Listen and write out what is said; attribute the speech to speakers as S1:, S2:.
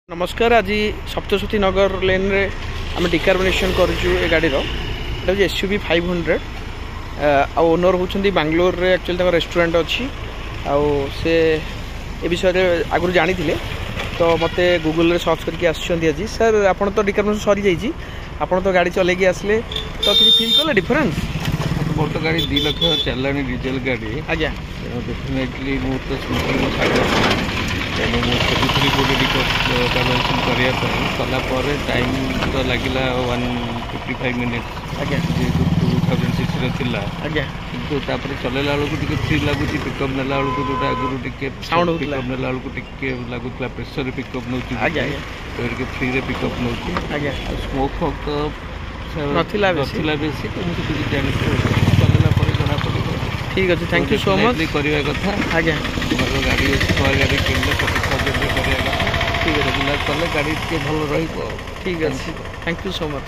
S1: नमस्कार। आज सप्तशती नगर लेन रे आम डिकार्बोनेसन करूँ ए गाड़ी SUV 500 ओनर होती बांग्लोर रे एक्चुअली रेस्टोरेंट अच्छी से ए विषय आगुरी जानी तो मत गूगल रे सर्च करके आज सर आपन तो डिकार्बोनेसन सरी जाइए आपन तो गाड़ी चलेगी आसले तो किसी फील कले डिफरेंस
S2: मोर तो गाड़ी 2 लाख चलानी डीजेल गाड़ी
S1: आज्ञा
S2: डेफिनेटली मो तो तेणु मुझे गोटे डिकार्बोनेसन करने टाइम तो लगे 155 मिनिट्स
S1: आज्ञा
S2: जेहतु 2006 थी
S1: आज्ञा
S2: किंतु चलैला बेलू फ्री लगुच पिकअप नेला बेलू जो आगुरी
S1: साउंड
S2: पिकअप नेला बेलू लगुला प्रेसर पिकअप नौ फ्री रे पिकअप नौ स्मोक फक तो
S1: नथिला
S2: बेसी तो मुझे चलैला जना पड़े।
S1: ठीक अच्छे थैंक यू सो मच
S2: करवा कथा
S1: आज्ञा
S2: गाड़ी गाड़ी किनले 40,000 करवा कथा। ठीक है कले गाड़ी भल रही।
S1: ठीक अच्छे थैंक यू सो मच।